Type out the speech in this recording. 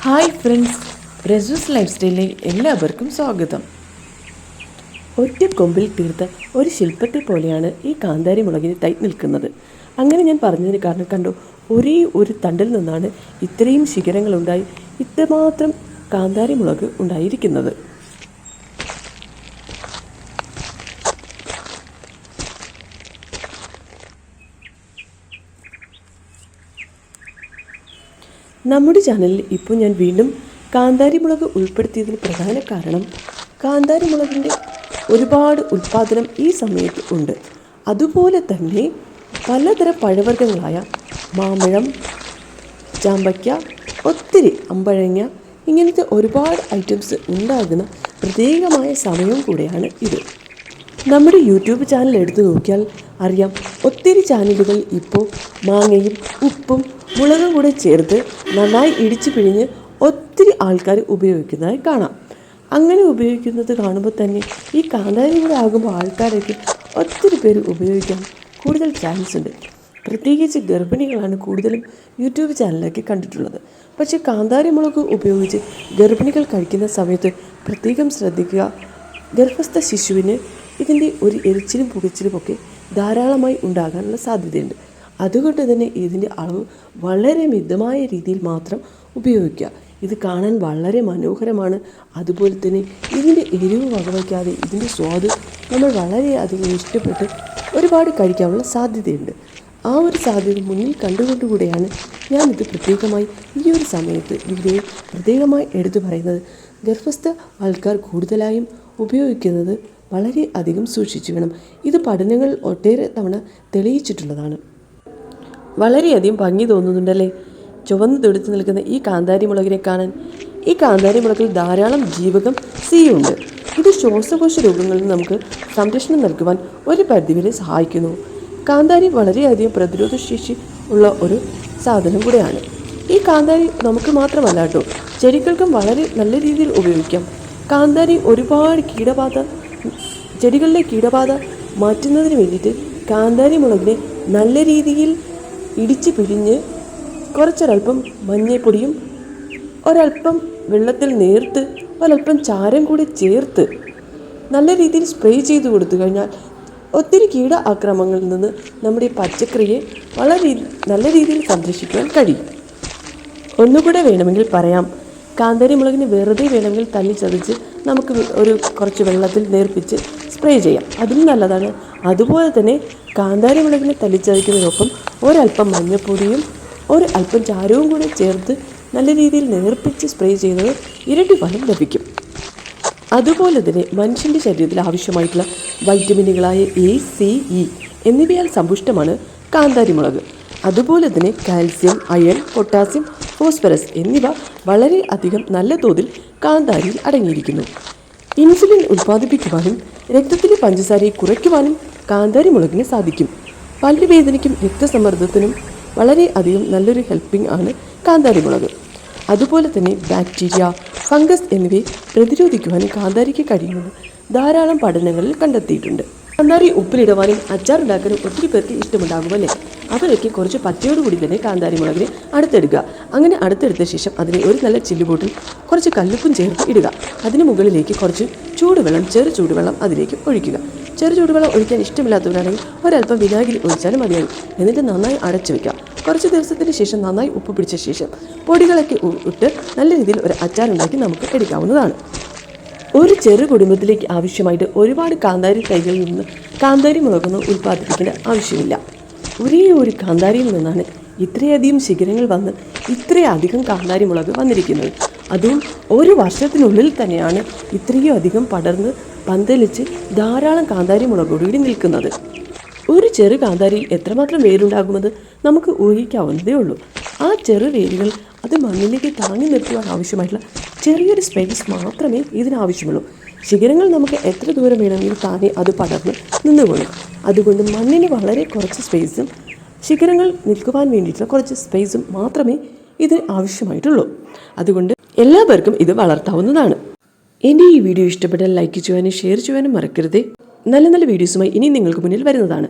Hi friends, റസൂസ് life സ്റ്റൈലിലെ എല്ലാവർക്കും സ്വാഗതം. ഒറ്റ കൊമ്പിൽ തീർത്ത ഒരു ശില്പത്തെ പോലെയാണ് ഈ കാന്താരി മുളകിന് തൈ നിൽക്കുന്നത്. അങ്ങനെ ഞാൻ പറഞ്ഞതിന് കാരണം കണ്ടോ, ഒരേ ഒരു തണ്ടിൽ നിന്നാണ് ഇത്രയും ശിഖരങ്ങളുണ്ടായി ഇത്രമാത്രം കാന്താരി മുളക് ഉണ്ടായിരിക്കുന്നത്. നമ്മുടെ ചാനലിൽ ഇപ്പോൾ ഞാൻ വീണ്ടും കാന്താരി മുളക് ഉൾപ്പെടുത്തിയതിന് പ്രധാന കാരണം കാന്താരി മുളകിൻ്റെ ഒരുപാട് ഉൽപ്പാദനം ഈ സമയത്ത് ഉണ്ട്. അതുപോലെ തന്നെ പലതരം പഴവർഗ്ഗങ്ങളായ മാമ്പഴം, ചാമ്പയ്ക്ക, ഒത്തിരി അമ്പഴങ്ങ, ഇങ്ങനത്തെ ഒരുപാട് ഐറ്റംസ് ഉണ്ടാകുന്ന പ്രത്യേകമായ സമയവും കൂടെയാണ് ഇത്. നമ്മുടെ യൂട്യൂബ് ചാനൽ എടുത്തു നോക്കിയാൽ അറിയാം, ഒത്തിരി ചാനലുകൾ ഇപ്പോൾ മാങ്ങയും ഉപ്പും മുളകും കൂടെ ചേർത്ത് നന്നായി ഇടിച്ചു പിഴിഞ്ഞ് ഒത്തിരി ആൾക്കാർ ഉപയോഗിക്കുന്നതായി കാണാം. അങ്ങനെ ഉപയോഗിക്കുന്നത് കാണുമ്പോൾ തന്നെ ഈ കാന്താരി കൂടെ ആകുമ്പോൾ ആൾക്കാരൊക്കെ ഒത്തിരി പേര് ഉപയോഗിക്കാൻ കൂടുതൽ ചാൻസ് ഉണ്ട്. പ്രത്യേകിച്ച് ഗർഭിണികളാണ് കൂടുതലും യൂട്യൂബ് ചാനലൊക്കെ കണ്ടിട്ടുള്ളത്. പക്ഷേ കാന്താരി മുളക് ഉപയോഗിച്ച് ഗർഭിണികൾ കഴിക്കുന്ന സമയത്ത് പ്രത്യേകം ശ്രദ്ധിക്കുക. ഗർഭസ്ഥ ശിശുവിന് ഇതിൻ്റെ ഒരു എരിച്ചിലും പുകച്ചിലുമൊക്കെ ധാരാളമായി ഉണ്ടാകാനുള്ള സാധ്യതയുണ്ട്. അതുകൊണ്ട് തന്നെ ഇതിൻ്റെ അളവ് വളരെ മിതമായ രീതിയിൽ മാത്രം ഉപയോഗിക്കുക. ഇത് കാണാൻ വളരെ മനോഹരമാണ്. അതുപോലെ തന്നെ ഇതിൻ്റെ എരിവ് വകവയ്ക്കാതെ ഇതിൻ്റെ സ്വാദ് നമ്മൾ വളരെയധികം ഇഷ്ടപ്പെട്ട് ഒരുപാട് കഴിക്കാനുള്ള സാധ്യതയുണ്ട്. ആ ഒരു സാധ്യത മുന്നിൽ കണ്ടുകൊണ്ടുകൂടെയാണ് ഞാനിത് പ്രത്യേകമായി ഈ ഒരു സമയത്ത് വീഡിയോയിൽ പ്രത്യേകമായി എടുത്തു പറയുന്നത്. ഗർഭസ്ഥ ആൾക്കാർ കൂടുതലായും ഉപയോഗിക്കുന്നത് വളരെ അധികം സൂക്ഷിച്ചു വേണം. ഇത് പഠനങ്ങൾ ഒട്ടേറെ തവണ തെളിയിച്ചിട്ടുള്ളതാണ്. വളരെയധികം ഭംഗി തോന്നുന്നുണ്ടല്ലേ ചുവന്ന് തുടുത്ത് നിൽക്കുന്ന ഈ കാന്താരി മുളകിനെ കാണാൻ. ഈ കാന്താരി മുളകിൽ ധാരാളം ജീവകം സി ഉണ്ട്. ഇത് ശ്വാസകോശ രോഗങ്ങളിൽ നമുക്ക് സംരക്ഷണം നൽകുവാൻ ഒരു പരിധിവരെ സഹായിക്കുന്നു. കാന്താരി വളരെയധികം പ്രതിരോധശേഷി ഉള്ള ഒരു സാധനം കൂടെയാണ്. ഈ കാന്താരി നമുക്ക് മാത്രമല്ല കേട്ടോ, ചെടികൾക്കും വളരെ നല്ല രീതിയിൽ ഉപയോഗിക്കാം. കാന്താരി ഒരുപാട് ചെടികളിലെ കീടബാധ മാറ്റുന്നതിന് വേണ്ടിയിട്ട് കാന്താരി മുളകിനെ നല്ല രീതിയിൽ ഇടിച്ച് പിഴിഞ്ഞ് കുറച്ചൊരൽപ്പം മഞ്ഞൾപ്പൊടിയും ഒരൽപ്പം വെള്ളത്തിൽ നേർത്ത് ഒരൽപ്പം ചാരം കൂടി ചേർത്ത് നല്ല രീതിയിൽ സ്പ്രേ ചെയ്ത് കൊടുത്തു കഴിഞ്ഞാൽ ഒത്തിരി കീട ആക്രമണങ്ങളിൽ നിന്ന് നമ്മുടെ പച്ചക്കറിയെ വളരെ നല്ല രീതിയിൽ സംരക്ഷിക്കുവാൻ കഴിയും. ഒന്നുകൂടെ വേണമെങ്കിൽ പറയാം, കാന്താരി മുളകിന് വെറുതെ വേണമെങ്കിൽ തല്ലി ചതച്ച് നമുക്ക് കുറച്ച് വെള്ളത്തിൽ നേർപ്പിച്ച് സ്പ്രേ ചെയ്യാം, അതും നല്ലതാണ്. അതുപോലെ തന്നെ കാന്താരി മുളകിനെ തല്ലിച്ചതയ്ക്കുന്നതിനൊപ്പം ഒരൽപ്പം മഞ്ഞൾപ്പൊടിയും അല്പം ചാരവും കൂടെ ചേർത്ത് നല്ല രീതിയിൽ നേർപ്പിച്ച് സ്പ്രേ ചെയ്യുന്നത് ഇരട്ടി ഫലം ലഭിക്കും. അതുപോലെ തന്നെ മനുഷ്യൻ്റെ ശരീരത്തിൽ ആവശ്യമായിട്ടുള്ള വൈറ്റമിനുകളായ എ, സി, ഇ എന്നിവയാൽ സമ്പുഷ്ടമാണ് കാന്താരി മുളക്. അതുപോലെ തന്നെ കാൽസ്യം, അയൺ, പൊട്ടാസ്യം, ഫോസ്ഫറസ് എന്നിവ വളരെ അധികം നല്ല തോതിൽ കാന്താരിയിൽ അടങ്ങിയിരിക്കുന്നു. ഇൻസുലിൻ ഉൽപ്പാദിപ്പിക്കുവാനും രക്തത്തിലെ പഞ്ചസാരയെ കുറയ്ക്കുവാനും കാന്താരി മുളകിന് സാധിക്കും. പല്ലുവേദനയ്ക്കും രക്തസമ്മർദ്ദത്തിനും വളരെ അധികം നല്ലൊരു ഹെൽപ്പിംഗ് ആണ് കാന്താരി മുളക്. അതുപോലെ തന്നെ ബാക്ടീരിയ, ഫംഗസ് എന്നിവയെ പ്രതിരോധിക്കുവാനും കാന്താരിക്ക് കഴിയുമെന്ന് ധാരാളം പഠനങ്ങളിൽ കണ്ടെത്തിയിട്ടുണ്ട്. കാന്താരി ഉപ്പിലിടുവാനും അച്ചാറുണ്ടാക്കാനും ഒത്തിരി പേർക്ക് ഇഷ്ടമുണ്ടാകുമല്ലേ. അവരൊക്കെ കുറച്ച് പച്ചയോടുകൂടി തന്നെ കാന്താരി മുളകിനെ അടുത്തെടുക്കുക. അങ്ങനെ അടുത്തെടുത്ത ശേഷം അതിനെ ഒരു നല്ല ചില്ലുബോട്ടിൽ കുറച്ച് കല്ലുപ്പും ചേർത്ത് ഇടുക. അതിന് മുകളിലേക്ക് കുറച്ച് ചെറു ചൂടുവെള്ളം അതിലേക്ക് ഒഴിക്കുക. ചെറു ചൂടുവെള്ളം ഒഴിക്കാൻ ഇഷ്ടമില്ലാത്തവരാണെങ്കിൽ ഒരൽപ്പം വിനാഗിരി ഒഴിച്ചാലും മതിയാകും. എന്നിട്ട് നന്നായി അടച്ചു വയ്ക്കുക. കുറച്ച് ദിവസത്തിന് ശേഷം നന്നായി ഉപ്പ് പിടിച്ച ശേഷം പൊടികളൊക്കെ ഇട്ട് നല്ല രീതിയിൽ ഒരു അച്ചാറുണ്ടാക്കി നമുക്ക് എടുക്കാവുന്നതാണ്. ഒരു ചെറു കുടുംബത്തിലേക്ക് ആവശ്യമായിട്ട് ഒരുപാട് കാന്താരി തൈകളിൽ നിന്ന് കാന്താരി മുളകൊന്നും ഉൽപ്പാദിപ്പിക്കേണ്ട ആവശ്യമില്ല. ഒരേ ഒരു കാന്താരിയിൽ നിന്നാണ് ഇത്രയധികം ശിഖരങ്ങൾ വന്ന് ഇത്രയധികം കാന്താരി മുളക് വന്നിരിക്കുന്നത്. അതും ഒരു വർഷത്തിനുള്ളിൽ തന്നെയാണ് ഇത്രയും അധികം പടർന്ന് പന്തലിച്ച് ധാരാളം കാന്താരി മുളകോടുകൂടി നിൽക്കുന്നത്. ഒരു ചെറു കാന്താരിയിൽ എത്രമാത്രം വേരുണ്ടാകുമെന്ന് നമുക്ക് ഊഹിക്കാവുന്നതേ ഉള്ളൂ. ആ ചെറു വേരുകൾ അത് മണ്ണിലേക്ക് താങ്ങി നിർത്തുവാൻ ആവശ്യമായിട്ടുള്ള ചെറിയൊരു സ്പേസ് മാത്രമേ ഇതിനാവശ്യമുള്ളൂ. ശിഖരങ്ങൾ നമുക്ക് എത്ര ദൂരം വേണമെങ്കിലും താനെ അത് പടർന്ന് നിന്നുകൊള്ളും. അതുകൊണ്ട് മണ്ണിന് വളരെ കുറച്ച് സ്പേസും ശിഖരങ്ങൾ നിൽക്കുവാൻ വേണ്ടിയിട്ടുള്ള കുറച്ച് സ്പേസും മാത്രമേ ഇതിന് ആവശ്യമായിട്ടുള്ളൂ. അതുകൊണ്ട് എല്ലാവർക്കും ഇത് വളർത്താവുന്നതാണ്. എൻ്റെ ഈ വീഡിയോ ഇഷ്ടപ്പെട്ടാൽ ലൈക്ക് ചെയ്യുവാനും ഷെയർ ചെയ്യുവാനും മറക്കരുതേ. നല്ല നല്ല വീഡിയോസുമായി ഇനി നിങ്ങൾക്ക് മുന്നിൽ വരുന്നതാണ്.